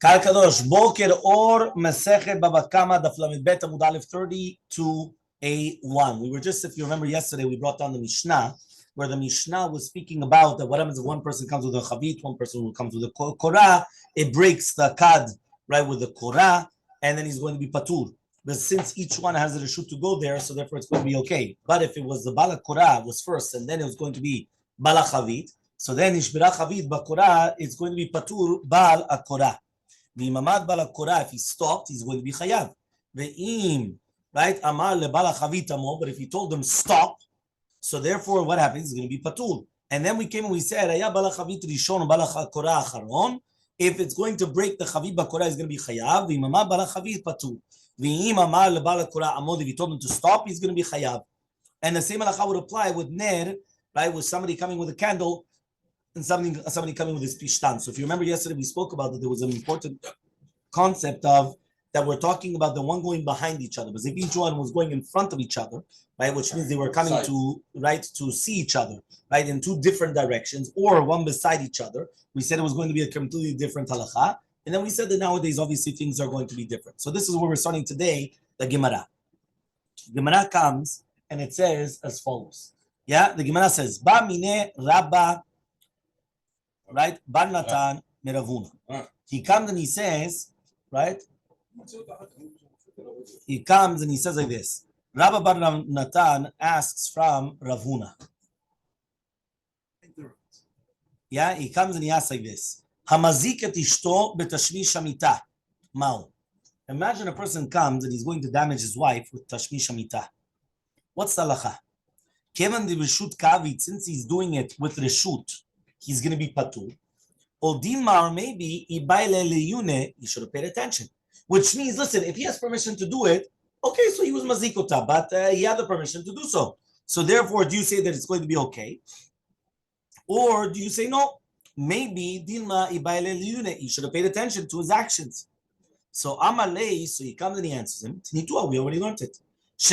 Kal Kadosh, Boker Or, Masechet, Bava Kamma Daf Amud Aleph 32a1. We were just, if you remember yesterday, we brought down the Mishnah, where the Mishnah was speaking about that what happens if one person comes with a chavit, one person comes with a korah, it breaks the kad, right, with the korah, and then he's going to be patur. But since each one has a reshut to go there, so therefore it's going to be okay. But if it was the bala korah was first, and then it was going to be bala chavit, so then ishbira chavit ba it's going to be patur bal a korah. V'imamad bala korah, if he stopped, he's going to be chayav. Ve'im, right, amar lebala chavit amo, but if he told them stop, so therefore what happens? It's going to be patur. And then we came and we said, Aya bala chavit rishon bala korah acharon. If it's going to break the chavit ba is going to be chayav. V'imamad bala chavit patur. V'im amar lebala korah amo, if he told him to stop, he's going to be chayav. And the same halacha would apply with ner, right, with somebody coming with a candle and somebody coming with his pishtan. So if you remember yesterday, we spoke about that there was an important concept of that we're talking about the one going behind each other. Because if each one was going in front of each other, right, which means they were coming to, right, to see each other, right, in two different directions, or one beside each other, we said it was going to be a completely different halacha. And then we said that nowadays, obviously, things are going to be different. So this is where we're starting today, the Gemara. Gemara comes and it says as follows. Yeah, the Gemara says, Ba mine Rabba, right, Bar Natan Meravuna. He comes and he says, right, he comes and he says like this. Rabba Bar Natan asks from Ravuna. Yeah, he comes and he asks like this. Hamazik et ishto betashmish hamita. Mao. Imagine a person comes and he's going to damage his wife with tashmish hamita. What's the halacha? Kevan de reshut kavit, since he's doing it with reshut, he's going to be patur. Odimar, maybe ibayle leyune, he should have paid attention. Which means, listen, if he has permission to do it, okay, so he was mazikota, but he had the permission to do so. So therefore, do you say that it's going to be okay? Or do you say no? Maybe Dilma ibayle leyune, he should have paid attention to his actions. So Amaleh, so he comes and he answers him. Tnitua, we already learned it. If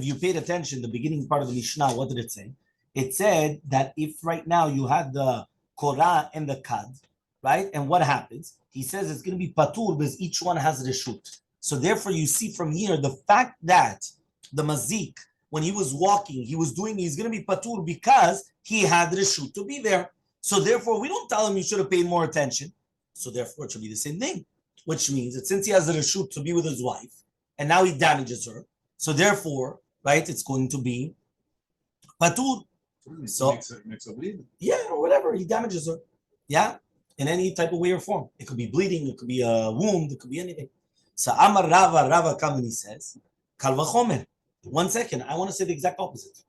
you paid attention, the beginning part of the Mishnah, what did it say? It said that if right now you had the korah and the kad, right? And what happens? He says it's going to be patur because each one has reshut. So therefore you see from here, the fact that the mazik, when he was walking, he's going to be patur because he had reshut to be there. So therefore we don't tell him you should have paid more attention. So therefore it should be the same thing. Which means that since he has a reshut to be with his wife, and now he damages her, so therefore, right, it's going to be patur. So makes a bleed. Yeah, or whatever, he damages her. Yeah, in any type of way or form. It could be bleeding, it could be a wound, it could be anything. So Amar Rava comes and he says, Kal v'chomer. 1 second, I want to say the exact opposite.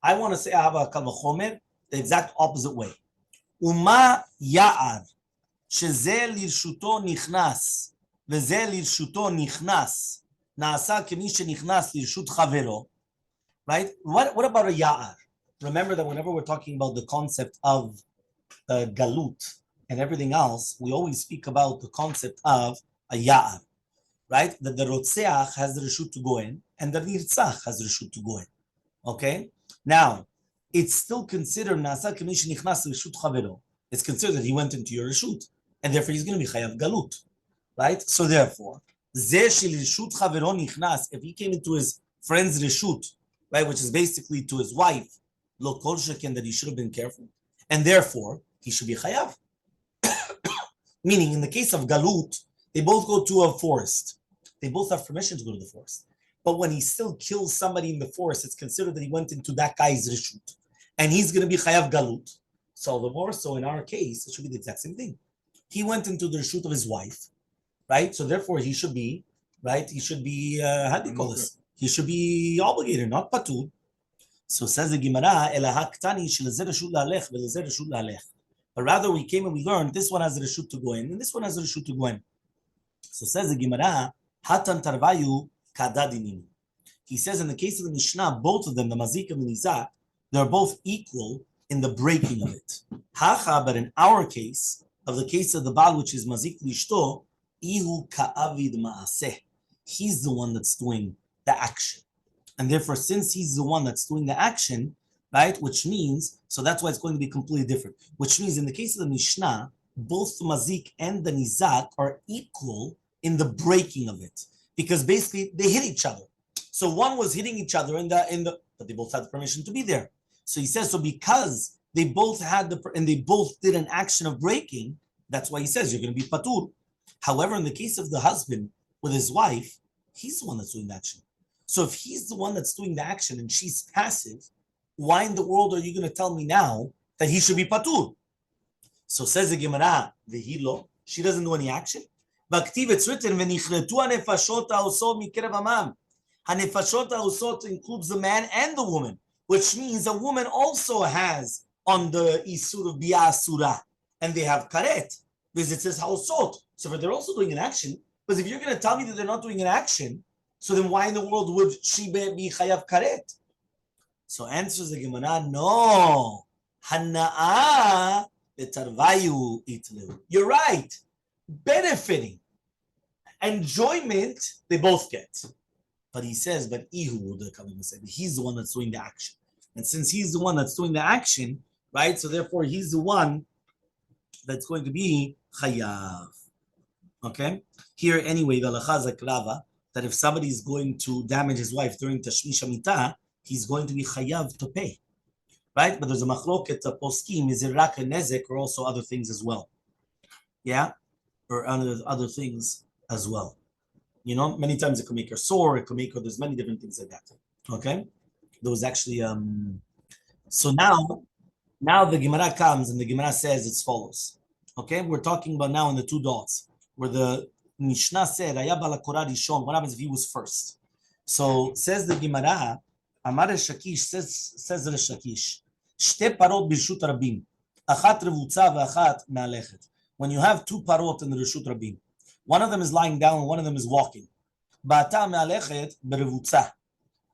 I want to say Ahava Kal v'chomer the exact opposite way. Uma ya'ar. שזה לרשותו נכנס, וזה לרשותו נכנס, נעשה כמי שנכנס לרשות חברו, right? What about a ya'ar? Remember that whenever we're talking about the concept of galut and everything else, we always speak about the concept of a ya'ar, right? That the rotzeach has the reshut to go in, and the nirtzach has the reshut to go in, okay? Now, it's still considered na'asa k'mi shenichnas l'reshut chavero. It's considered that he went into your reshut, and therefore he's going to be chayav galut, right? So therefore, if he came into his friend's reshut, right, which is basically to his wife, lo kol sheken, that he should have been careful, and therefore he should be chayav. Meaning, in the case of galut, they both go to a forest. They both have permission to go to the forest. But when he still kills somebody in the forest, it's considered that he went into that guy's reshut, and he's going to be chayav galut. So the more so in our case, it should be the exact same thing. He went into the reshut of his wife, right? So therefore he should be, right? He should be, how do you call this? He should be obligated, not patur. So says the Gemara, but rather we came and we learned this one has a reshut to go in, and this one has a reshut to go in. So says the Gemara, hatan tarvayu kadadinim. He says in the case of the Mishnah, both of them, the mazik and the nizak, they're both equal in the breaking of it. Hacha, but in our case, of the case of the Baal, which is mazik lishto, ihu ka'avid ma'aseh. He's the one that's doing the action. And therefore, since he's the one that's doing the action, right, which means, so that's why it's going to be completely different. Which means in the case of the Mishnah, both the mazik and the nizak are equal in the breaking of it, because basically they hit each other. So one was hitting each other but they both had the permission to be there. So he says, so because they both had and they both did an action of breaking, that's why he says you're going to be patur. However, in the case of the husband with his wife, he's the one that's doing the action. So if he's the one that's doing the action and she's passive, why in the world are you going to tell me now that he should be patur? So says the Gemara, v'hilo, she doesn't do any action. B'aktiv, it's written, v'nichletu hanefashot ha'osot mikerev amam. Hanefashot ha'osot includes the man and the woman, which means a woman also has on the isur of bi'ah surah, and they have karet, because it says ha'osot. So they're also doing an action. Because if you're going to tell me that they're not doing an action, so then why in the world would she be chayav karet? So answers the Gemara, no. Hana'ah betarvayu itlu. You're right. Benefiting. Enjoyment, they both get. But he says, but Ihu, the Kalim said, he's the one that's doing the action. And since he's the one that's doing the action, right, so therefore he's the one that's going to be chayav. Okay? Here, anyway, the halacha zakrava, that if somebody is going to damage his wife during Tashmish Hamitah, he's going to be chayav to pay. Right? But there's a machloket, a poskim, is it rak and nezek, or also other things as well? Yeah? Or other things as well. You know, many times it could make her sore, it could make her, there's many different things like that. Okay? There was actually, so now the Gemara comes and the Gemara says as follows. Okay? We're talking about now in the two dots, where the Mishnah said, what happens if he was first? So says the Gemara, Amar Shakish says the Shakish, Shte parot b'reshut rabim, achat revutza ve'achat me'alechet. When you have two parot in the reshut rabim, one of them is lying down and one of them is walking. Ba'ata me'alechet berevutza.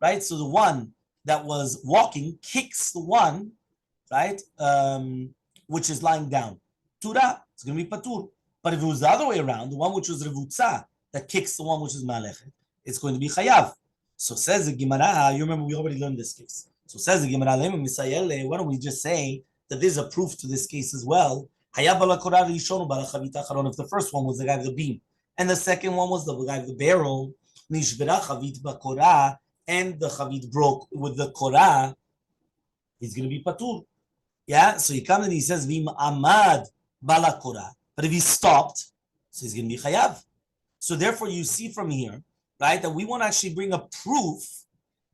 Right? So the one that was walking kicks the one, right, which is lying down. Tura, it's going to be patur. But if it was the other way around, the one which was revutza that kicks the one which is me'alechet, it's going to be chayav. So says the Gemara, you remember we already learned this case. So says the Gemara, why don't we just say that there's a proof to this case as well? If the first one was the guy with the beam, and the second one was the guy with the barrel, and the chavit broke with the korah, he's going to be patur. Yeah, so he comes and he says, Vim amad bala korah. But if he stopped, so he's going to be chayav. So therefore you see from here, right, that we want to actually bring a proof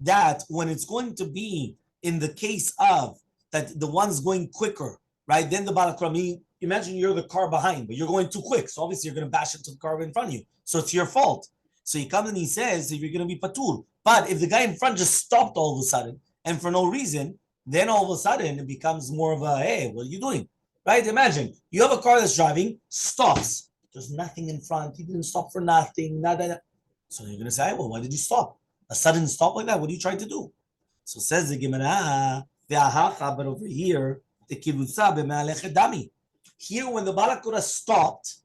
that when it's going to be in the case of that the one's going quicker, right, then the balakra, imagine you're the car behind, but you're going too quick. So obviously you're going to bash into the car in front of you. So it's your fault. So he comes and he says that you're going to be patur. But if the guy in front just stopped all of a sudden and for no reason, then all of a sudden it becomes more of a, hey, what are you doing? Right? Imagine you have a car that's driving, stops. There's nothing in front. He didn't stop for nothing. Nada. So you're going to say, well, why did you stop? A sudden stop like that? What are you trying to do? So says the Gemara, but over here, the kibutza b'me'alechet dami. Here, when the balakura stopped,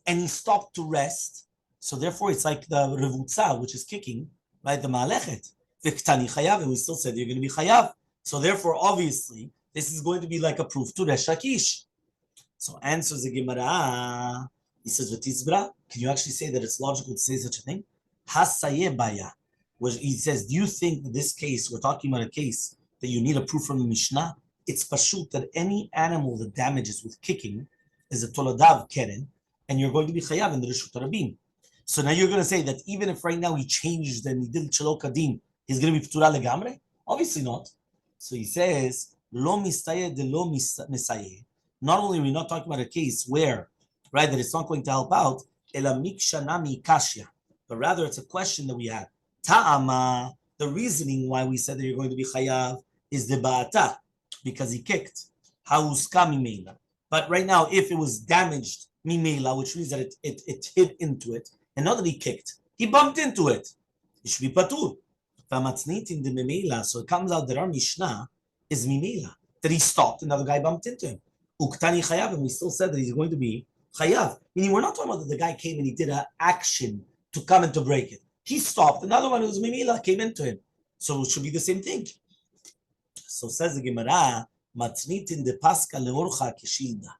and he stopped to rest, so therefore it's like the revutza, which is kicking, right? The ma'alechet. V'ktani chayav, and we still said you're going to be chayav. So therefore, obviously, this is going to be like a proof to Resh Lakish. So answers the Gemara. He says, "V'tizbra." Can you actually say that it's logical to say such a thing? Hasayeh baya. Where he says, do you think that this case, we're talking about a case that you need a proof from the Mishnah? It's pashut that any animal that damages with kicking is a toladav keren, and you're going to be chayav in the Reshut Rabim. So now you're going to say that even if right now he changed and he did chelo kadim, he's going to be p'tura legamre? Obviously not. So he says, lo mistayeh de lo misayeh. Not only are we not talking about a case where, right, that it's not going to help out, ela mikshanami kashya, but rather it's a question that we have. Ta'ama, the reasoning why we said that you're going to be chayav is the ba'ata, because he kicked. Hauska mimela. But right now, if it was damaged mimela, which means that it hit into it, and not that he kicked, he bumped into it. It should be patur. V'matznit the mimela. So it comes out that our Mishnah is mimela, that he stopped and the other guy bumped into him. Uktani chayav, and we still said that he's going to be chayav. Meaning we're not talking about that the guy came and he did an action to come and to break it. He stopped. Another one who was mimila came into him. So it should be the same thing. So says the Gemara, Matznit in the Pascha leorcha keshilda.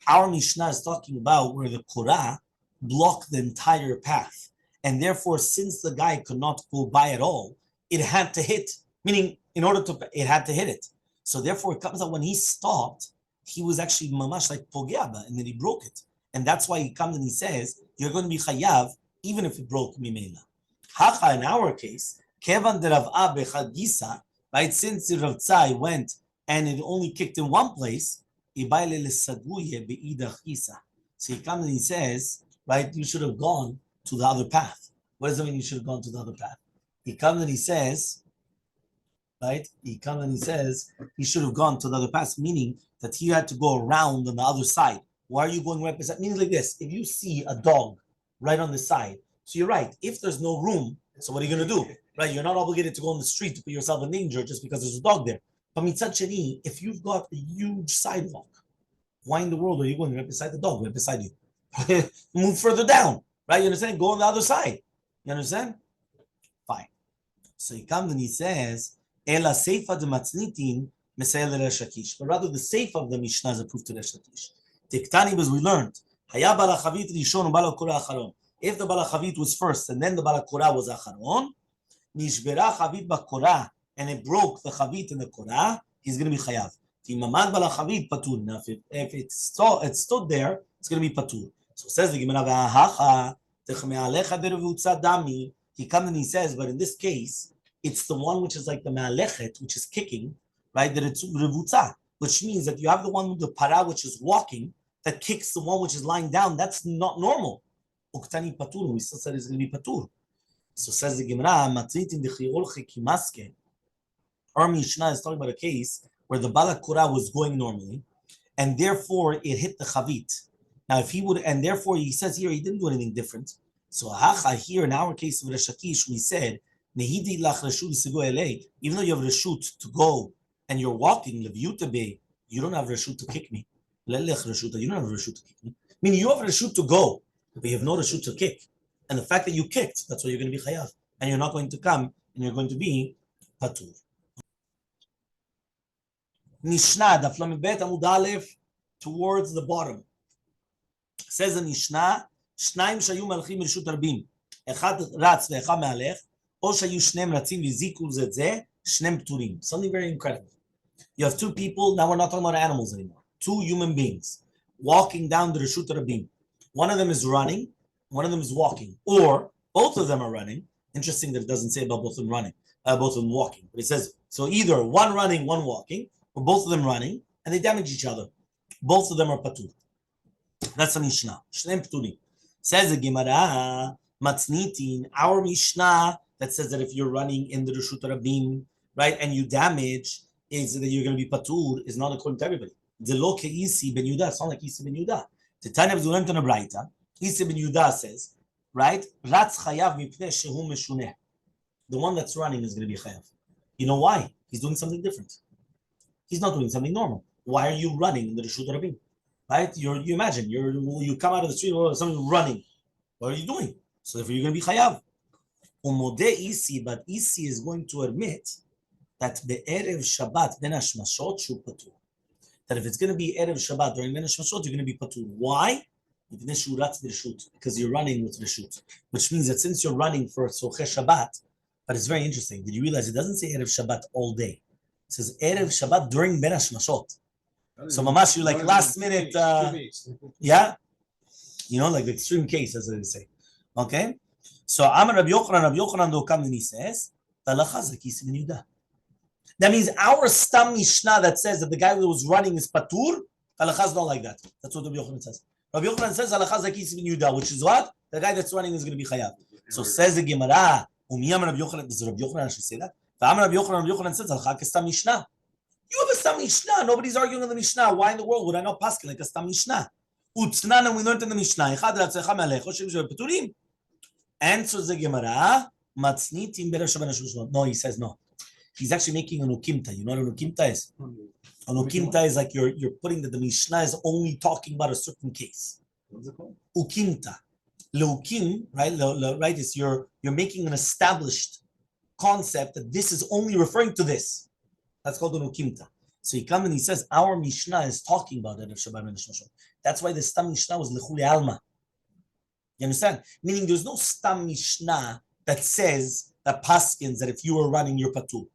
Our Mishnah is talking about where the Korah blocked the entire path. And therefore, since the guy could not go by at all, it had to hit. Meaning, it had to hit it. So therefore, it comes out when he stopped, he was actually mamash like pogeaba, and then he broke it. And that's why he comes and he says, you're going to be chayav, even if it broke mimela. Hacha, in our case, kevan de Rav Gisa, right? Since the Rav Tzai went and it only kicked in one place, so he comes and he says, right, you should have gone to the other path. What does that mean you should have gone to the other path? He comes and he says, right? He comes and he says he should have gone to the other path, meaning that he had to go around on the other side. Why are you going right beside? Meaning like this: if you see a dog right on the side, so you're right. If there's no room, so what are you going to do? Right? You're not obligated to go on the street to put yourself in danger just because there's a dog there. But mitzad sheni, if you've got a huge sidewalk, why in the world are you going right beside the dog, right beside you? Move further down, right? You understand? Go on the other side. You understand? Fine. So he comes and he says, Ela seifa de matznitin mesayel Resh Lakish. But rather the seifa of the Mishnah is a proof to Resh Lakish. Tiktani, as we learned, Haya balachavit rishon balakura acharon. If the balachavit was first and then the balakura was acharon, nishbera chavit bakura, and it broke the chavit in the kura, he's going to be chayav. Timamad balachavit patur. Now, if it stood there, it's going to be patur. So says the Gemara, he comes and he says, but in this case, it's the one which is like the Masechet, which is kicking, right? That it's revutza, which means that you have the one with the para which is walking that kicks the one which is lying down. That's not normal. Uktani patur. We still said it's going to be patur. So says the Gemara, our Mishnah is talking about a case where the balakura was going normally, and therefore it hit the chavit. Now, if he would, and therefore he says here he didn't do anything different. So here in our case of Resh Lakish, we said, even though you have reshut to go and you're walking, you don't have reshut to kick me. You don't have reshut to kick me. Meaning you have reshut to go, but you have no reshut to kick. And the fact that you kicked, that's why you're going to be chayav. And you're not going to come, and you're going to be patur. Mishnah, Daf Yomi Bet Amud Aleph, towards the bottom. Says the Mishnah, Shnaim shayu malchim reshut rabim. Echad ratz ve'echad me'alech. Something very incredible. You have two people, now we're not talking about animals anymore. Two human beings walking down the Reshut Rabim. One of them is running, one of them is walking. Or both of them are running. Interesting that it doesn't say about both of them running, both of them walking. But it says, so either one running, one walking, or both of them running, and they damage each other. Both of them are patur. That's a Mishnah. Shneim pturim. Says the Gemara, Matznitin, our Mishnah, that says that if you're running in the Reshut Rabim, right, and you damage, is that you're going to be patur, is not according to everybody. The lo ke'isi ben Yudah, it's not like Isi ben Yudah. The Tanya of Zulem Tana Braita, Isi ben Yudah says, right, Ratz chayav mipnei shehu meshuneh. The one that's running is going to be chayav. You know why? He's doing something different. He's not doing something normal. Why are you running in the Reshut Rabim? Right? You imagine, you come out of the street or someone running. What are you doing? So therefore you're going to be chayav. But Isi is going to admit that be'erev Shabbat ben hashmashot shu patur. That if it's going to be erev Shabbat during ben hashmashot, you're going to be patur. Why? Because you're running with reshut, which means that since you're running for Tzorchei Shabbat, but it's very interesting. Did you realize it doesn't say erev Shabbat all day? It says erev Shabbat during ben hashmashot. So mamash, you like last minute, yeah, you know, like the extreme case, as they say. Okay. So Amar Rabbi Yochanan will come and he says, that means our Stam Mishnah that says that the guy who was running is patur, halakha is not like that. That's what Rabbi Yochanan says. Rabbi Yochanan says halakha zakis ben Yudah, which is what? The guy that's running is going to be chayav. So says the Gemara, Rabbi Yochanan, does Rabbi Yochanan actually say that? Rabbi Yochanan says halakha Stam Mishnah. You have a Stam Mishnah. Nobody's arguing on the Mishnah. Why in the world would I not pass like a Stam Mishnah? Utznan, and we learned in the Mishnah. Answers the Gemara, no, he says no. He's actually making an ukimta. You know what an ukimta is? An ukimta is like you're putting that the Mishnah is only talking about a certain case. What's it called? Ukimta. Leukim, right? Right, is you're making an established concept that this is only referring to this. That's called an ukimta. So he comes and he says, our Mishnah is talking about Erev Shabbat ben Neshmashot. That's why the Stam Mishnah was Lechuli Alma. You understand? Meaning there's no Stam Mishnah that says, that paskins, that if you were running, you're patur.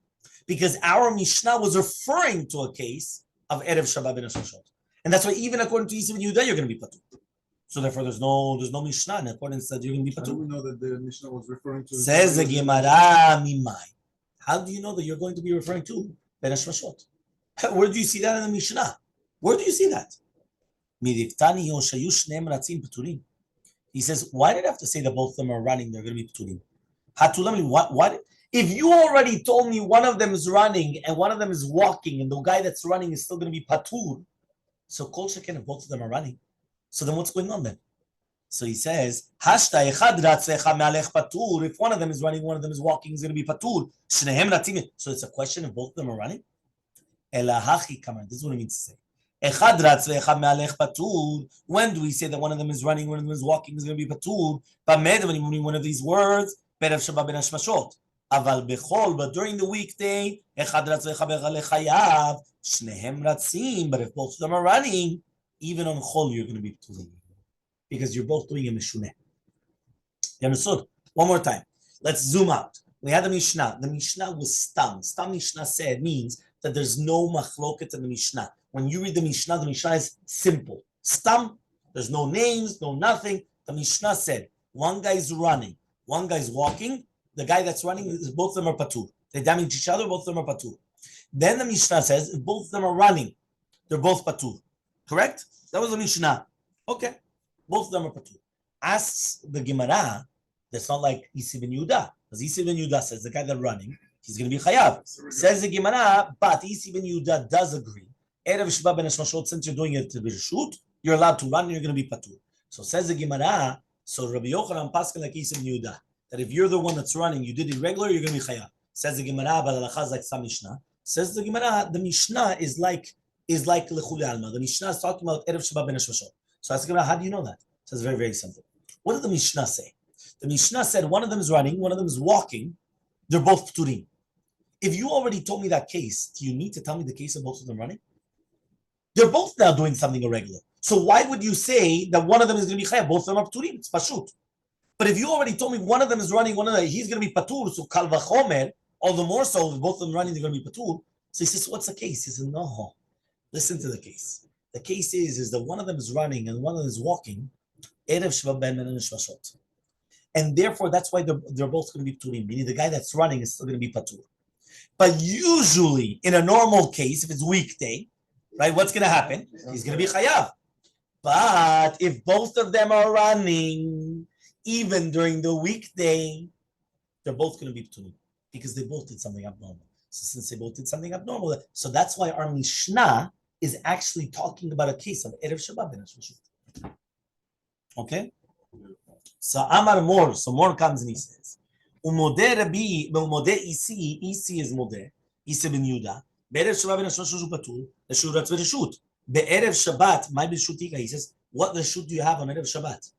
Because our Mishnah was referring to a case of Erev Shabbat ben Neshmashot. And that's why even according to Yisrael and Yehuda, you're going to be patur. So therefore, there's no Mishnah in accordance that you're going to be patur. How do we know that the Mishnah was referring to? Says the Gemara Mimai. How do you know that you're going to be referring to Ben Hashmashot? Where do you see that in the Mishnah? Where do you see that? He says, why did I have to say that both of them are running? They're going to be Paturim. What? If you already told me one of them is running and one of them is walking, and the guy that's running is still going to be Patur, so Kol Sheken, if both of them are running, so then what's going on then? So he says, if one of them is running, one of them is walking, is going to be patur. So it's a question if both of them are running? This is what it means to say. When do we say that one of them is running, one of them is walking, is going to be patur? But one of these words, but during the weekday, but if both of them are running, even on chol, you're going to be patur. Because you're both doing a mishuneh. You understood? One more time. Let's zoom out. We had the Mishnah. The Mishnah was stam. Stam Mishnah means that there's no machloket in the Mishnah. When you read the Mishnah is simple. Stam, there's no names, no nothing. The Mishnah said, one guy is running, one guy is walking. The guy that's running, both of them are patur. They damage each other, both of them are patur. Then the Mishnah says, if both of them are running, they're both patur. Correct? That was the Mishnah. Okay. Both of them are patur. Asks the Gemara, that's not like Isi ben Yehuda. Because Isi ben Yehuda says the guy that's running, he's going to be chayav. Says the Gemara, but Isi ben Yehuda does agree. Erev Shabbat ben Neshmashot, since you're doing it to be reshut, you're allowed to run and you're going to be patur. So says the Gemara, so Rabbi Yochanan paskin like Isi ben Yehuda, that if you're the one that's running, you did it regular, you're going to be chayav. Says the Gemara, but halakha is like some Mishnah. Says the Gemara, the Mishnah is like lechuli alma. The Mishnah is talking about Erev Shabbat ben Neshmashot. So ask him, how do you know that? So it's very, very simple. What did the Mishnah say? The Mishnah said one of them is running, one of them is walking. They're both pturim. If you already told me that case, do you need to tell me the case of both of them running? They're both now doing something irregular. So why would you say that one of them is going to be chayav? Both of them are pturim. It's pashut. But if you already told me one of them is running, one of them, he's going to be patur, so kal vachomer, all the more so, if both of them running, they're going to be patur. So he says, what's the case? He says, no, listen to the case. The case is that one of them is running and one of them is walking. Erev Shabbat ben Neshmashot. And therefore, that's why they're both going to be pturim. Meaning the guy that's running is still going to be patur. But usually, in a normal case, if it's weekday, right, what's going to happen? He's going to be chayav. But if both of them are running, even during the weekday, they're both going to be pturim. Because they both did something abnormal. So since they both did something abnormal, so that's why our Mishnah is actually talking about a case of Erev Shabbat ben Neshmashot. Okay? So Amar Mor, so Mor comes and he says, Umodeh Rabbi, Umodeh Isi is Modeh, Isi ben Yehuda, Be'erev Shabbat ben Neshmashot patur, Reshut Ratz Reshut. Be'erev Shabbat, my Reshutika, he says, what Reshut do you have on Erev Shabbat?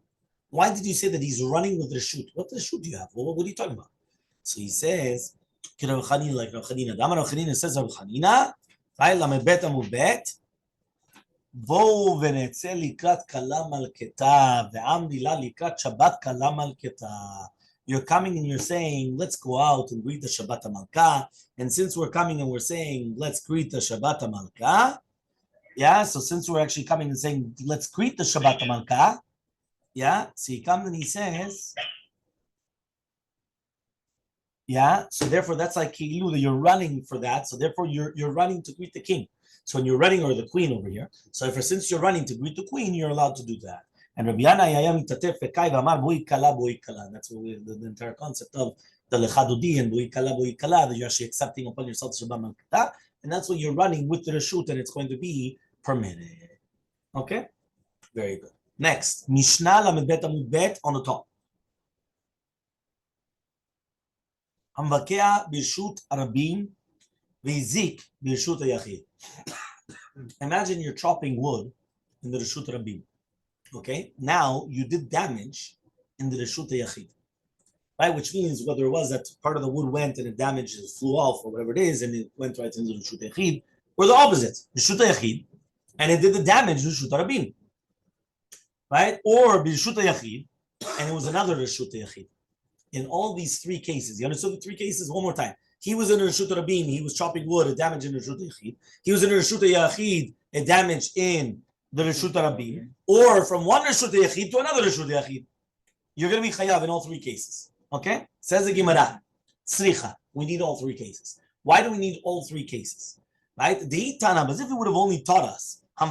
Why did you say that he's running with Reshut? What Reshut do you have? What are you talking about? So he says, Rav Chanina, like Rav Chanina. Dama Rav Chanina says, Rav Chanina, Lamed Bet Amud Bet, בואו ונצא לקראת כלה מלכתה, ועם מילה לקראת שבת כלה מלכתה. You're coming and you're saying, let's go out and greet the Shabbat HaMalkah. And since we're coming and we're saying, let's greet the Shabbat HaMalkah, yeah, so since we're actually coming and saying, let's greet the Shabbat HaMalkah, yeah, so he comes and he says, yeah, so therefore that's like Ki'ilu, that you're running for that, so therefore you're running to greet the king. So when you're running, or the queen over here, so since you're running to greet the queen, you're allowed to do that. And Rabbi Yana Yaya mitatef vekai v'amar boi kala. That's what the entire concept of the lechadudi and boi kala, that you're actually accepting upon yourself the Shabbat Malkata, and that's when you're running with the reshut, and it's going to be permitted. Okay, very good. Next, Mishnah Lamed Bet Amud Bet on the top. Hamvakea b'reshut arabim v'yizik b'reshut hayachid. Imagine you're chopping wood in the Reshut Rabim. Okay? Now you did damage in the Reshut Yachid. Right? Which means whether it was that part of the wood went and it damaged, it flew off or whatever it is, and it went right into the Reshut Yachid, or the opposite, Rishuta Yachid, and it did the damage to Rishuta Rabim, right? Or Rishuta Yachid, and it was another Rishuta Yachid. In all these three cases, you understood the three cases? One more time. He was in Rishuta Rabim, he was chopping wood, it damaged in Rishuta Yachid. He was in Rishuta Yachid, it damaged in the Rishuta Rabim. Or from one Rishuta Yachid to another Rishuta Yachid. You're going to be chayav in all three cases. Okay? Says the Gemara. Tzricha. We need all three cases. Why do we need all three cases? Right? The Tanam, as if it would have only taught us, if it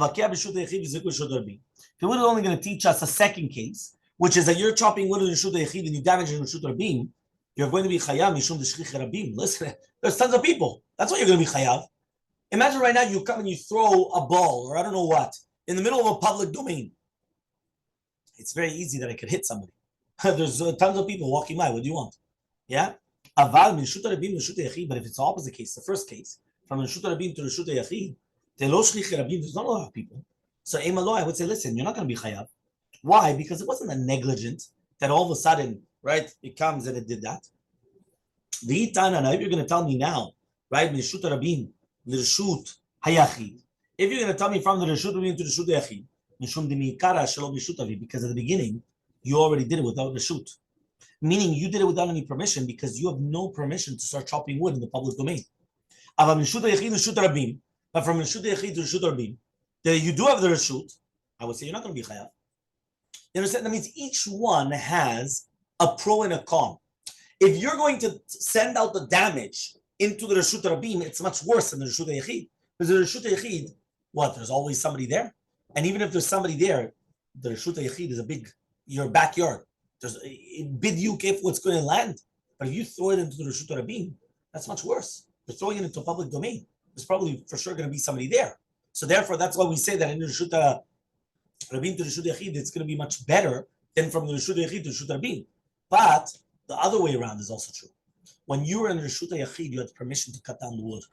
would have only going to teach us a second case, which is that you're chopping wood in Rishuta Yachid and you damage in Rishuta Rabim, you're going to be chayav mishum d'shchich rabim. Listen, there's tons of people. That's what you're going to be chayav. Imagine right now you come and you throw a ball, or I don't know what, in the middle of a public domain. It's very easy that I could hit somebody. There's tons of people walking by. What do you want? Yeah? But if it's the opposite case, the first case, from Rishuta Rabim to Rishuta Yachid, there's not a lot of people. So Elmaleh, I would say, listen, you're not going to be chayav. Why? Because it wasn't a negligent that all of a sudden, right, it comes and it did that. The Itana, now if you're going to tell me now, right, Rishuta Rabim, Rishut Hayachid, if you're going to tell me from the Rishuta Rabim to Rishuta Yachid, because at the beginning, you already did it without Rishut. Meaning you did it without any permission because you have no permission to start chopping wood in the public domain. But from Rishuta Yachid to Rishuta Rabim, you do have the Rishut, I would say you're not going to be chayav. You understand? That means each one has a pro and a con. If you're going to send out the damage into the Rishuta Rabim, it's much worse than the Rishuta Yachid. Because the Rishuta Yachid, what? There's always somebody there. And even if there's somebody there, the Rishuta Yachid is your backyard. There's a bid you if what's going to land. But if you throw it into the Rishuta Rabim, that's much worse. You're throwing it into a public domain. There's probably for sure going to be somebody there. So therefore, that's why we say that in the Rishuta Rabim to Rishuta Yachid, it's going to be much better than from the Rishuta Yachid to Rishuta Rabim. But the other way around is also true. When you were in the Rishuta Yachid, you had permission to cut down the wood.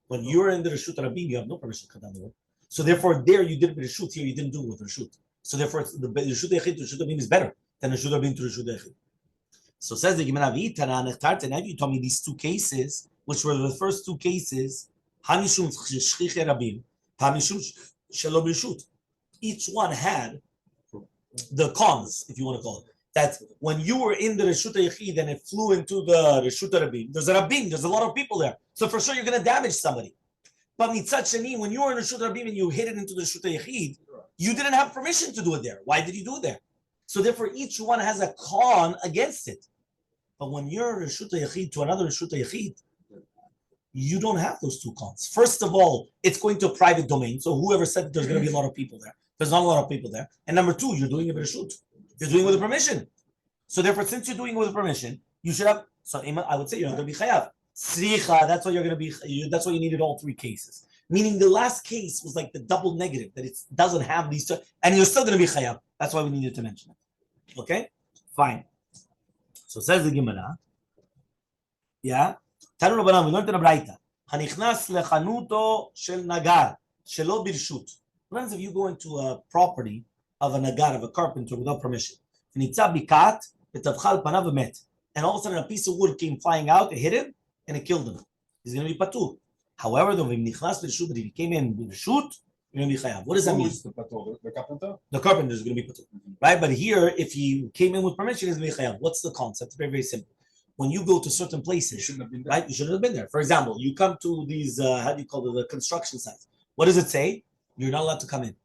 When you were in the Rishuta Rabim, you have no permission to cut down the wood. So therefore, there you did it with Rishut, here you didn't do it with Rishut. So therefore, the Rishut Yachid to Rishut Rabim is better than Rishut Rabim to Rishut Yachid. So says the Gemara, now you told me these two cases, which were the first two cases, Hamishum Shchich Rabim, Hamishum Shalom Rishut. Each one had the cons, if you want to call it. That when you were in the Rishut Yachid and it flew into the Rishut Rabim, there's a lot of people there. So for sure you're going to damage somebody. But mitzat sheni, when you were in the Rishut Rabim and you hit it into the Rishut Yachid, you didn't have permission to do it there. Why did you do it there? So therefore, each one has a con against it. But when you're in Rishut Yachid to another Rishut Yachid, you don't have those two cons. First of all, it's going to a private domain. So whoever said that there's going to be a lot of people there, there's not a lot of people there. And number two, you're doing it with Rishut. You're doing it with a permission. So therefore, since you're doing it with a permission, you should have. So I would say you're not going to be chayav. Sricha, that's why you're going to be. That's why you needed all three cases. Meaning the last case was like the double negative, that it doesn't have these two, and you're still going to be chayav. That's why we needed to mention it. Okay, fine. So says the Gemara. Yeah, Tanu Rabbanan, we learned in a Braita. Hanichnas lechanuto shel nagar shelo birshut. Sometimes if you go into a property of a nagar, of a carpenter without permission, and all of a sudden a piece of wood came flying out, it hit him, and it killed him. He's going to be patur. However, though, if he came in with a shoot, you're going to be chayav. What does that mean? The carpenter? The carpenter is going to be patur. Right? But here, if he came in with permission, he's going to be chayav. What's the concept? Very, very simple. When you go to certain places, you shouldn't have been there. Right? You shouldn't have been there. For example, you come to these, how do you call it, the construction sites. What does it say? You're not allowed to come in.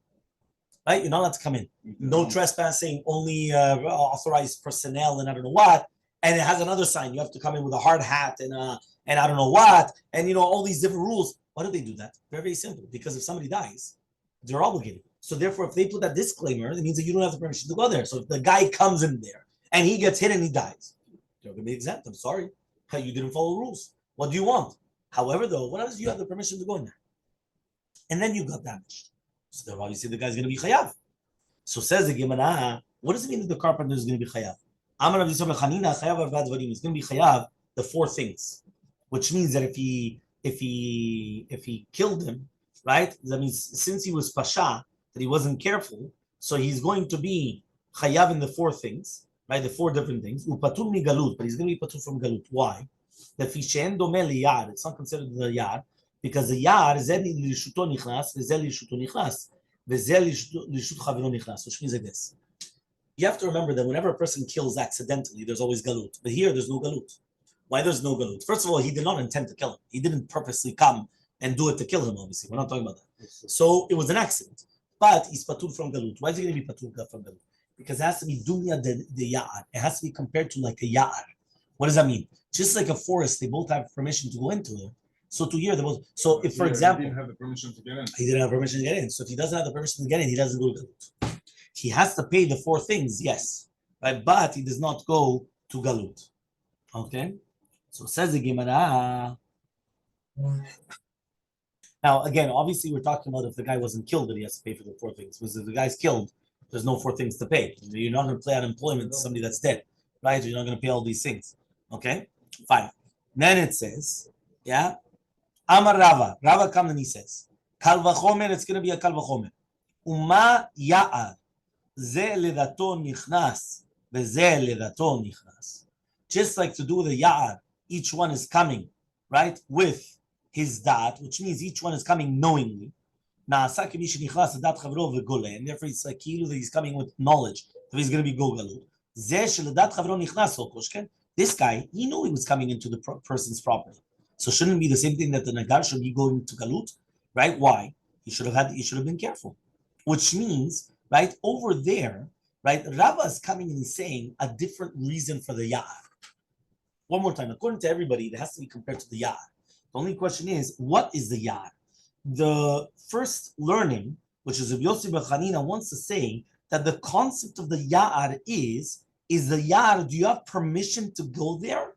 Right? You're not allowed to come in. No trespassing, only authorized personnel and I don't know what. And it has another sign. You have to come in with a hard hat and I don't know what. And, all these different rules. Why do they do that? Very, very simple. Because if somebody dies, they're obligated. So therefore, if they put that disclaimer, it means that you don't have the permission to go there. So if the guy comes in there and he gets hit and he dies, you're going to be exempt. I'm sorry. You didn't follow the rules. What do you want? However, though, what happens if you have the permission to go in there? And then you got damaged. So then obviously the guy's going to be chayav. So says the Gemara, what does it mean that the carpenter is going to be chayav? He's going to be chayav the four things, which means that if he killed him, right? That means since he was pasha, that he wasn't careful, so he's going to be chayav in the four things, right? The four different things. Upatur mi galut, but he's going to be patur from galut. Why? That it's not considered the yard. Because the yar is lishuto nichnas, v'zel lishuto nichnas, v'zel lishut chaviro nichnas, which means like this. You have to remember that whenever a person kills accidentally, there's always galut. But here, there's no galut. Why there's no galut? First of all, he did not intend to kill him. He didn't purposely come and do it to kill him, obviously. We're not talking about that. So it was an accident. But he's patur from galut. Why is he going to be patur from galut? Because it has to be dunya de ya'ar. It has to be compared to like a ya'ar. What does that mean? Just like a forest, they both have permission to go into it. So to here, they both. So if, for example, he didn't have the permission to get in. He didn't have permission to get in. So if he doesn't have the permission to get in, he doesn't go to galut. He has to pay the 4 things, yes, right? But he does not go to galut. Okay, so says the Gemara. Now again, obviously, we're talking about if the guy wasn't killed, that he has to pay for the 4 things. Because if the guy's killed, there's no 4 things to pay. You're not going to pay unemployment to somebody that's dead, right? You're not going to pay all these things. Okay, fine. Then it says, yeah, Amar Rava. Rava comes and he says, Kal v'chomer. It's going to be a kal v'chomer. Uma ya'ar. Ze ledato nichnas, veze ledato nichnas. Just like to do the ya'ar, each one is coming, right, with his dat, which means each one is coming knowingly. And therefore it's like he's coming with knowledge that he's going to be go galut. This guy, he knew he was coming into the person's property. So shouldn't it be the same thing that the nagar should be going to galut, right? Why? He should have been careful. Which means, right, over there, right, Rava is coming and he's saying a different reason for the ya'ar. One more time, according to everybody, it has to be compared to the ya'ar. The only question is, what is the ya'ar? The first learning, which is Rabbi Yossi bar Chanina, wants to say that the concept of the ya'ar is the ya'ar, do you have permission to go there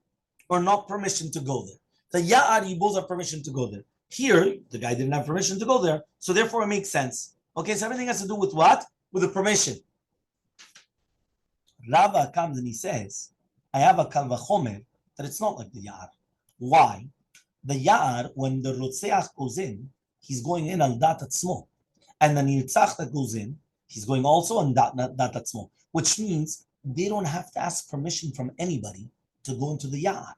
or not permission to go there? The ya'ar, you both have permission to go there. Here, the guy didn't have permission to go there, so therefore it makes sense. Okay, so everything has to do with what? With the permission. Rava comes and he says, I have a kal v'chomer, that it's not like the ya'ar. Why? The ya'ar, when the rotzeach goes in, he's going in al dat atzmo. And the nirtzach that goes in, he's going also on dat atzmo. Which means they don't have to ask permission from anybody to go into the ya'ar.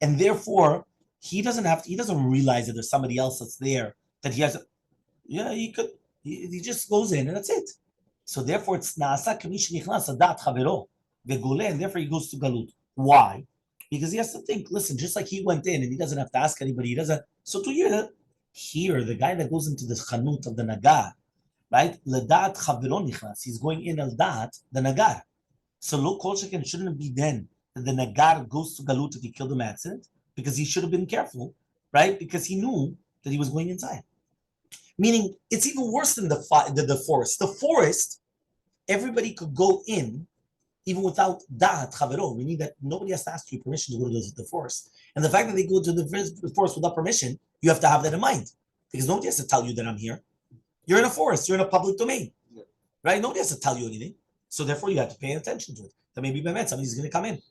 And therefore, he doesn't realize that there's somebody else that's there, that he has, he could, he just goes in and that's it. So therefore, it's naasa kamish nichnas adat chavero vegule, and therefore he goes to galut. Why? Because he has to think. Listen, just like he went in and he doesn't have to ask anybody. He doesn't. So to here, the guy that goes into the chanut of the nagar, right? Ledat chavero nichnas. He's going in al dat the nagar. So lo kol sheken shouldn't be then that the nagar goes to galut if he killed him accident, because he should have been careful, right? Because he knew that he was going inside. Meaning, it's even worse than the forest. The forest, everybody could go in, even without da'at chavero, meaning that nobody has to ask you permission to go to the forest. And the fact that they go to the forest without permission, you have to have that in mind. Because nobody has to tell you that I'm here. You're in a forest. You're in a public domain. Right? Nobody has to tell you anything. So therefore, you have to pay attention to it. That maybe somebody's going to come in.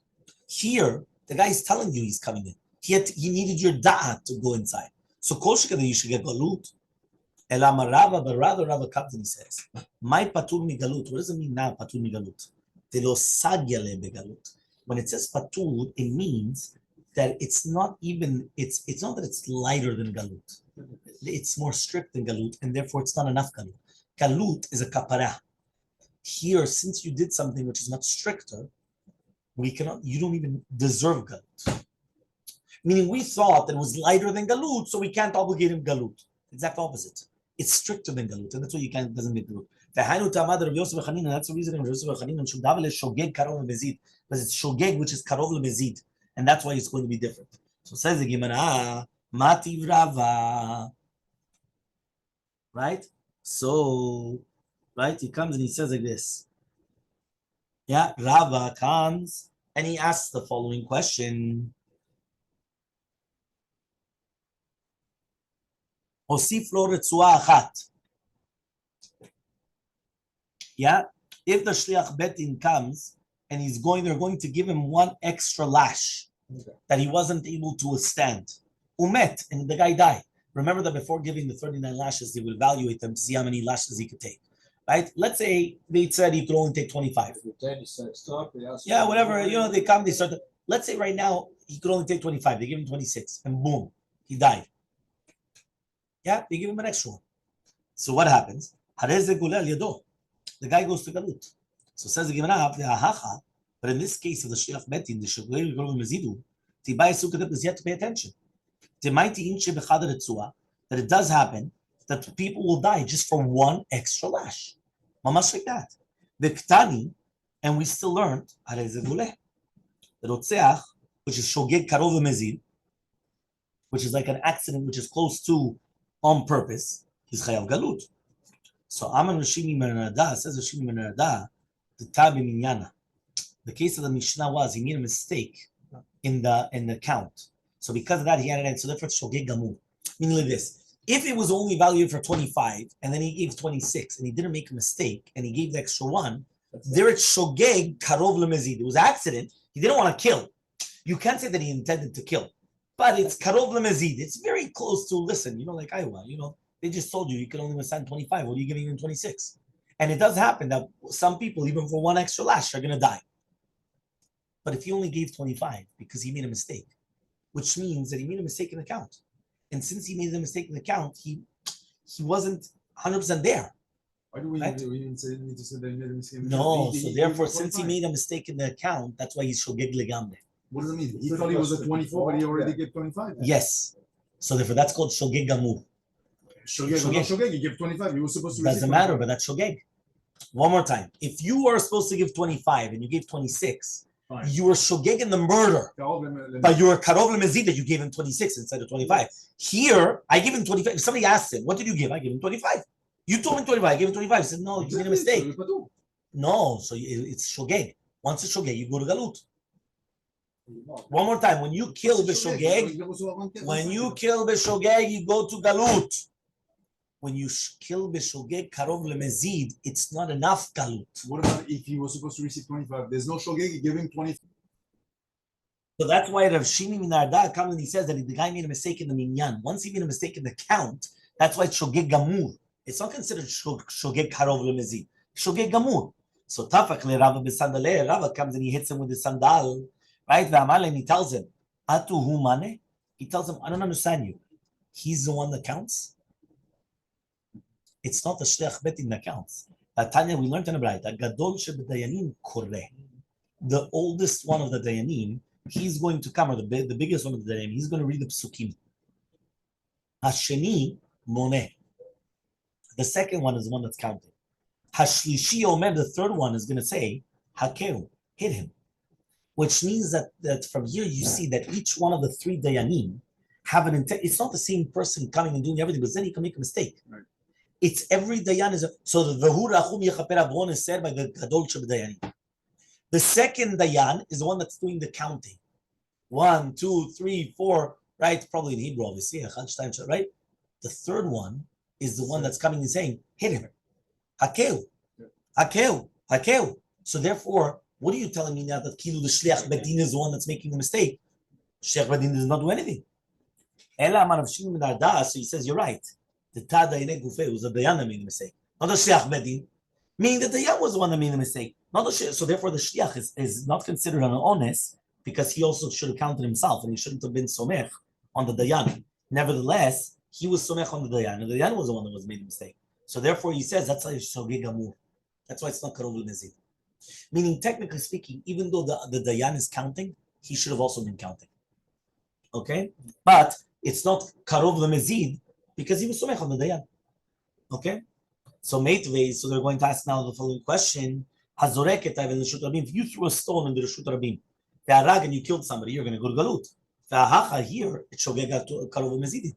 Here, the guy is telling you he's coming in. He needed your da'at to go inside. So kol shekada, you should get galut. Elama Rava, but rather Rava comes and he says, "My patur mi galut." What does it mean now? Patur mi galut. Telo sagyale begalut. When it says patur, it means that it's not even. It's not that it's lighter than galut. It's more strict than galut, and therefore it's not enough galut. Galut is a kapara. Here, since you did something which is much stricter, we cannot. You don't even deserve galut. Meaning, we thought that it was lighter than galut, so we can't obligate him galut. Exact opposite. It's stricter than galut, and that's why you can't doesn't get galut. That's the reason Rabbi Yosef bar Chanina should daven shogeg karov lemezid, because it's shogeg which is karov lemezid, and that's why it's going to be different. So says the Gemara, Mativ Rava, right? So, right, he comes and he says like this. Yeah, Rava comes and he asks the following question. Osif lo retzua achat. Yeah, if the shliach betin comes and they're going to give him one extra lash that he wasn't able to withstand. Umet, and the guy died. Remember that before giving the 39 lashes, they will evaluate them to see how many lashes he could take. Right? Let's say they said he could only take 25. Yeah, whatever. They come, they start. Let's say right now he could only take 25. They give him 26, and boom, he died. Yeah, they give him an extra one. So what happens? The guy goes to galut. So says the Gemara, but in this case of the shliach betin, the shogeg mezidu, tibai sukkah is yet to pay attention. That it does happen that people will die just for one extra lash. Mamash like that. The ktani, and we still learned the rotzeach, which is shogeg karov mezid, which is like an accident which is close to on purpose, is chayav galut. So Aman Rashimi Menarada says Rashimi Menarada, the tabi minyana. The case of the Mishnah was he made a mistake in the count. So because of that, he added it. So therefore, it's shogeg gamur. Meaning like this: if it was only valued for 25, and then he gave 26, and he didn't make a mistake, and he gave the extra one, there it's shogeg karov lemezid. It was an accident. He didn't want to kill. You can't say that he intended to kill, but it's karov lemezid. It's very close to listen. Like Iowa. They just told you can only withstand 25. What are you giving him 26? And it does happen that some people, even for one extra lash, are going to die. But if he only gave 25 because he made a mistake, which means that he made a mistake in the count. And since he made a mistake in the count, he wasn't 100% there. Why do we need to say that he made a mistake? No, so therefore, since he made a mistake in the count, that's why he's shogeg legamre. What does it mean? He thought he was at 24, but he already gave 25. Yes. So therefore, that's called shogeg gamur. Shogeg, he gave 25. He was supposed to receive doesn't matter, but that's shogeg. One more time. If you were supposed to give 25 and you gave 26, fine. You were shogeg in the murder, but you were karov lemezid that you gave him 26 instead of 25. Here, I gave him 25. If somebody asked him, what did you give? I gave him 25. You told me 25. I gave him 25. He said, no, you made a mistake. No, so it's shogeg. Once it's shogeg, you go to galut. One more time. When you kill b'shogeg, you go to galut. When you kill b'shogeg karov lemezid, it's not enough galut. What about if he was supposed to receive 25? There's no shogeg, he gave him 25. So that's why Rav Shimi Minarda comes and he says that the guy made a mistake in the minyan. Once he made a mistake in the count, that's why it's shogeg gamur. It's not considered shogeg karov lemezid. Shogeg gamur. So Tafak le Rava b'sandaleh, Rava comes and he hits him with the sandal, right? And he tells him, Atu hu mane? He tells him, I don't understand you. He's the one that counts. It's not the shliach betin that counts. Tanya, we learned in the Braita, Gadol shebedayanim koreh. The oldest one of the dayanim, he's going to come, or the biggest one of the dayanim, he's going to read the psukim. Hasheni moneh. The second one is the one that's counting. Hashlishi omer, the third one is going to say, Hakeu, hit him. Which means that from here you see that each one of the three dayanim have an intent. It's not the same person coming and doing everything, but then he can make a mistake. Right. It's every dayan so the V'hu rachum yechaper avon is said by the Gadol Shebedayanim. The second dayan is the one that's doing the counting. 1, 2, 3, 4, right? Probably in Hebrew, obviously, right? The third one is the one that's coming and saying, hit him. Hakeu. Hakeu. Hakeu. So therefore, what are you telling me now that Kilu the Shliach Bedin is the one that's making the mistake? Shliach Bedin does not do anything. So he says, you're right. The Tadayne Gufe was the Dayan that made the mistake, not the Shliach Bedin. Meaning that the Dayan was the one that made the mistake, not the Shliach. So therefore, the Shliach is not considered an honest because he also should have counted himself and he shouldn't have been Somech on the Dayan. Nevertheless, he was Somech on the Dayan, and the Dayan was the one that was made the mistake. So therefore, he says that's why it's Shogeg Gamur. That's why it's not Karov L'Mezid. Meaning, technically speaking, even though the Dayan is counting, he should have also been counting. Okay, but it's not Karov L'Mezid because he was Somech on the Dayan. Okay? So Meitvei, so they're going to ask now the following question. If you threw a stone into the Reshut Rabim, and you killed somebody, you're going to go to Galut. Here, it's Shogeg Karov L'Mezid.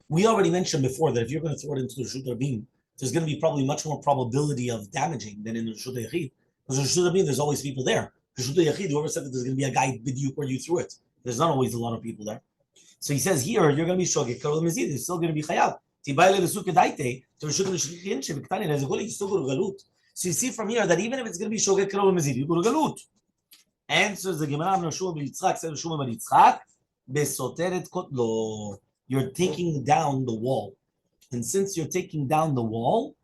We already mentioned before that if you're going to throw it into the Reshut Rabim, there's going to be probably much more probability of damaging than in the Reshut Yachid. Because in Reshut Rabim, there's always people there. Reshut Yachid, whoever said that there's going to be a guy with you where you threw it, there's not always a lot of people there. So he says here, you're going to be shogeg karov l'mezid. It's still going to be chayav. So you see from here that even if it's going to be shogeg karov l'mezid, you go to galut. Answers the Gemara Shmuel ben Yitzchak, says Shmuel ben Yitzchak, besoteret kotlo. You're taking down the wall, and since you're taking down the wall,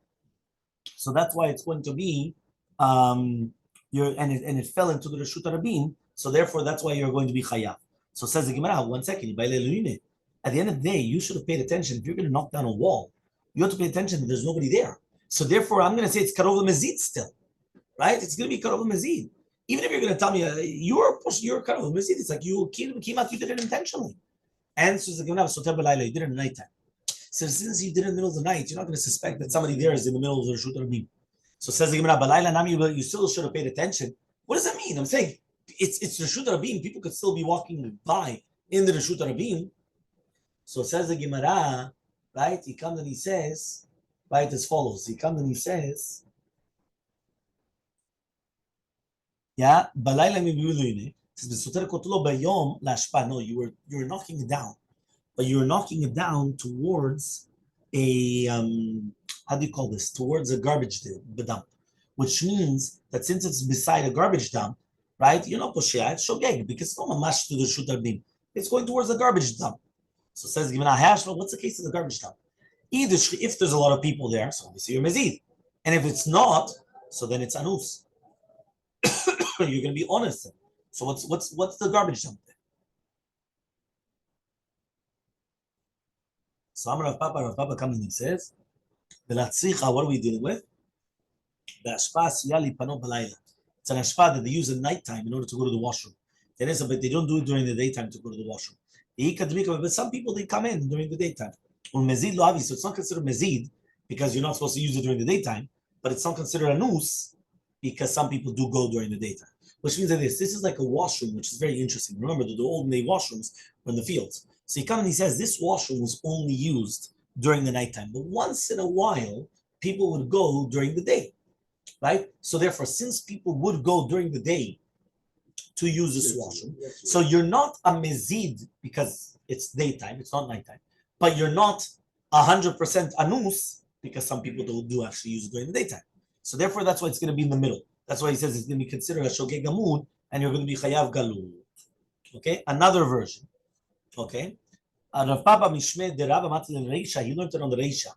so that's why it's going to be it fell into the Reshut Rabim. So therefore, that's why you're going to be chayav. So says the Gemara, 1 second. At the end of the day, you should have paid attention. If you're going to knock down a wall, you have to pay attention that there's nobody there. So therefore, I'm going to say it's karov mezid still, right? It's going to be karov mezid. Even if you're going to tell me you're karov mezid, it's like you came out, you did it intentionally. And so you did it at nighttime. So since you did it in the middle of the night, you're not going to suspect that somebody there is in the middle of the Reshut Rabim. So says the Gemara, Balayla Nami, you still should have paid attention. What does that mean? I'm saying it's Reshut Rabim. People could still be walking by in the Reshut Rabim. So says the Gemara, right? He comes and he says, right, as follows. He comes and he says, yeah, Balayla mi says no, you were knocking it down. But you're knocking it down towards a how do you call this? Towards a garbage dump, which means that since it's beside a garbage dump, right? You're not poshea, it's shogeg because it's not mamash to the shooter beam. It's going towards the garbage dump. So says Gemara Hashma, what's the case of the garbage dump? Either if there's a lot of people there, so obviously you're mezid, and if it's not, so then it's anus. You're going to be honest. So what's the garbage dump? So Rav Papa comes and he says, what are we dealing with? It's an ashpa that they use at nighttime in order to go to the washroom. But they don't do it during the daytime to go to the washroom. But some people, they come in during the daytime. So it's not considered mezid because you're not supposed to use it during the daytime, but it's not considered anus because some people do go during the daytime. Which means that this is like a washroom, which is very interesting. Remember, the old day washrooms were in the fields. So he comes and he says this washroom was only used during the nighttime, but once in a while, people would go during the day, right? So therefore, since people would go during the day to use this washroom, so you're not a mezid because it's daytime, it's not nighttime, but you're not 100% anus because some people do actually use it during the daytime. So therefore, that's why it's going to be in the middle. That's why he says it's going to be considered a shogeg gamud, and you're going to be chayav galut. Okay, another version. Okay, Rav Papa Mishmeh de Rabba Matzil Reisha. He learned it on the Reisha.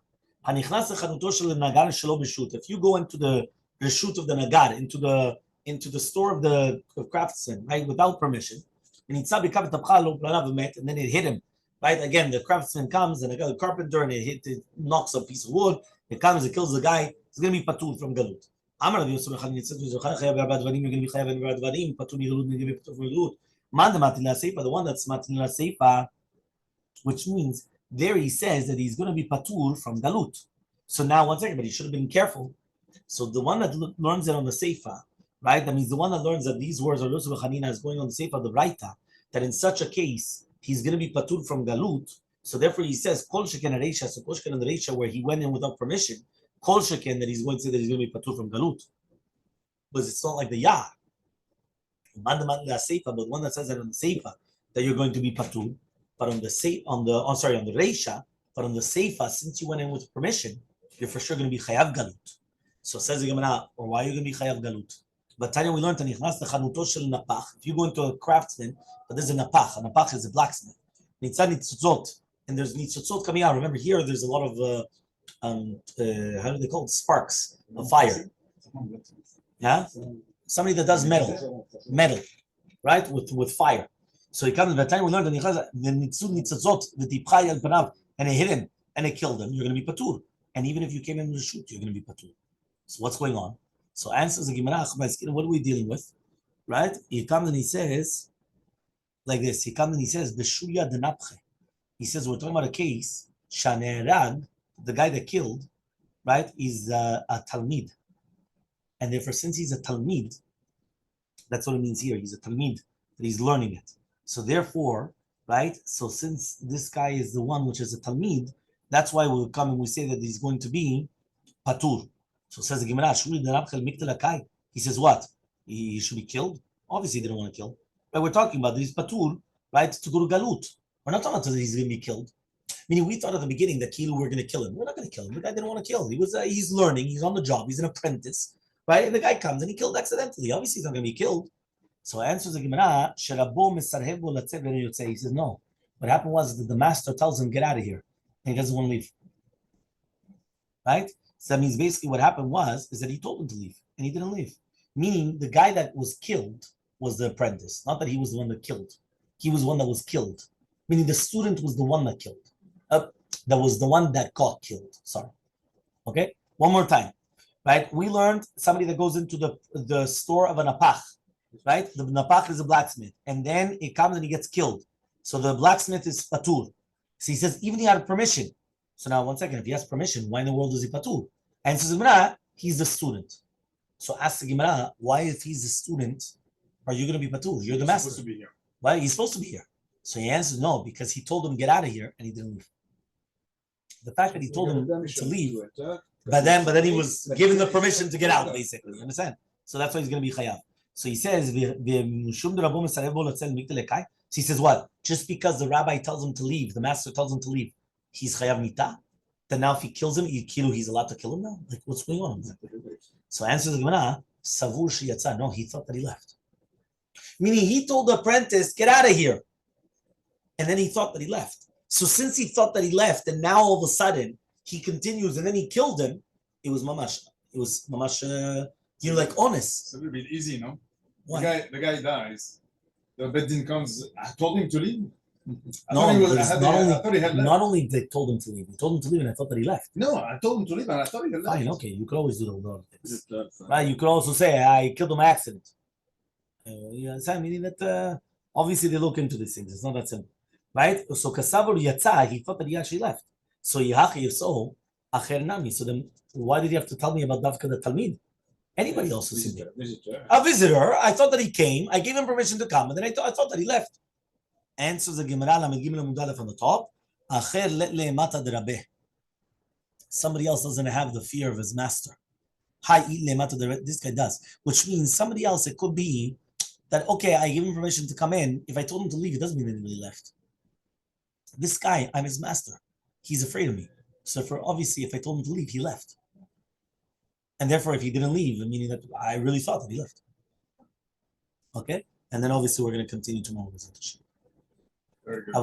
Hanichnas lechanuto shel nagar shelo b'shut. If you go into the reshut of the nagar, into the store of the craftsman, right, without permission, and then it hit him, right? Again, the craftsman comes and the carpenter and it knocks a piece of wood. It comes, it kills the guy. It's going to be patur from galut. Amar Rabbi Yosef Echad Yitzchak Yochanan chayav be'arba dvarim. You're going to be chayav be'arba dvarim. Patur migalut. You're going to be patur from galut. Man matin la'seifa. The one that's matin la'seifa, which means there he says that he's going to be patur from galut. So now, one second, but he should have been careful. So the one that learns it on the seifa, right? That means the one that learns that these words are Yosef Chanina is going on the seifa, the raita, that in such a case he's going to be patur from galut. So therefore he says kol sheken reisha. So kol sheken reisha where he went in without permission. Kol sheken that he's going to say that he's going to be patur from galut, because it's not like the yah. But the one that says that on the seifa that you're going to be patur, but on the reisha, but on the seifa, since you went in with permission, you're for sure going to be chayav galut. So says the Gemara, or why are you going to be chayav galut? But Tanya, we learned nichnas lechanuto shel napach. If you go into a craftsman, but there's a napach. A napach is a blacksmith. Nitzad nitzotzot, and there's nitzotzot coming out. Remember here, there's a lot of how do they call it? Sparks of fire. Yeah, somebody that does metal, right, with fire. So he comes. By the time we learned the nitzotzot, the tipchay al panav, and it hit him and it killed him. You're going to be patur. And even if you came in to shoot, you're going to be patur. So what's going on? So answers the Gemara, what are we dealing with? Right? He comes and he says, like this. He comes and he says, Beshuya denapche. He says, we're talking about a case, Shanerag, the guy that killed, right, is a Talmid. And therefore, since he's a Talmid, that's what it means here. He's a Talmid, that he's learning it. So therefore, right, so since this guy is the one which is a Talmid, that's why we come and we say that he's going to be Patur. So says the Gemara, he says what? He should be killed? Obviously, he didn't want to kill. But we're talking about this Patur, right, to go to Galut. We're not talking about that he's going to be killed. Meaning, we thought at the beginning that Kilu we're going to kill him. We're not going to kill him. The guy didn't want to kill. He's learning. He's on the job. He's an apprentice, right? And the guy comes and he killed accidentally. Obviously, he's not going to be killed. So answers the Gemara, he says, no. What happened was that the master tells him, get out of here. And he doesn't want to leave. Right? So that means basically what happened is that he told him to leave, and he didn't leave. Meaning the guy that was killed was the apprentice, not that he was the one that killed. He was the one that was killed. Meaning the student was the one that killed. That was the one that got killed. Sorry. Okay? One more time. Right? We learned somebody that goes into the store of a napach. Right? The napach is a blacksmith. And then it comes and he gets killed. So the blacksmith is patur. So he says, even he had permission. So now, one second, if he has permission, why in the world is he patur? And says, he's the student. So ask the Gemara, why if he's the student, are you going to be patur? You're the master. Supposed to be here. Why? He's supposed to be here. So he answers no, because he told him get out of here and he didn't leave. The fact that he told him to leave, but then he was given the permission to get out, basically. You understand? So that's why he's going to be chayav. So he says, so he says what? Just because the rabbi tells him to leave, the master tells him to leave, he's chayav mita? Then now if he kills him, he's allowed to kill him now? Like, what's going on? So answers the Gemara, savur sheyatza. No, he thought that he left. Meaning he told the apprentice, get out of here. And then he thought that he left. So since he thought that he left, and now all of a sudden he continues and then he killed him, it was mamash, like honest. It's a little bit easy, no? Why? The guy dies. The Beddin comes. I told him to leave. Not only they told him to leave, he told him to leave, and I thought that he left. No, I told him to leave, and I thought he left. Fine, okay, you could always do the other things. Right? You could also say, I killed him by accident. You understand? Meaning that obviously they look into these things. It's not that simple. Right? So Kasavur Yatza, he thought that he actually left. So Yahachi, if so, Acher Nami. So then why did you have to tell me about Davka the Talmid? Anybody else who's in there? A visitor. I thought that he came. I gave him permission to come, and then I thought that he left. Answers the Gemara Lamed Gimel Mudalef on the top. Acher let le'emata derabeh. Somebody else doesn't have the fear of his master. This guy does, which means somebody else. It could be that okay, I give him permission to come in. If I told him to leave, it doesn't mean that he really left. This guy, I'm his master. He's afraid of me. So obviously, if I told him to leave, he left. And therefore, if he didn't leave, meaning that I really thought that he left. Okay? And then obviously, we're going to continue tomorrow. Very good.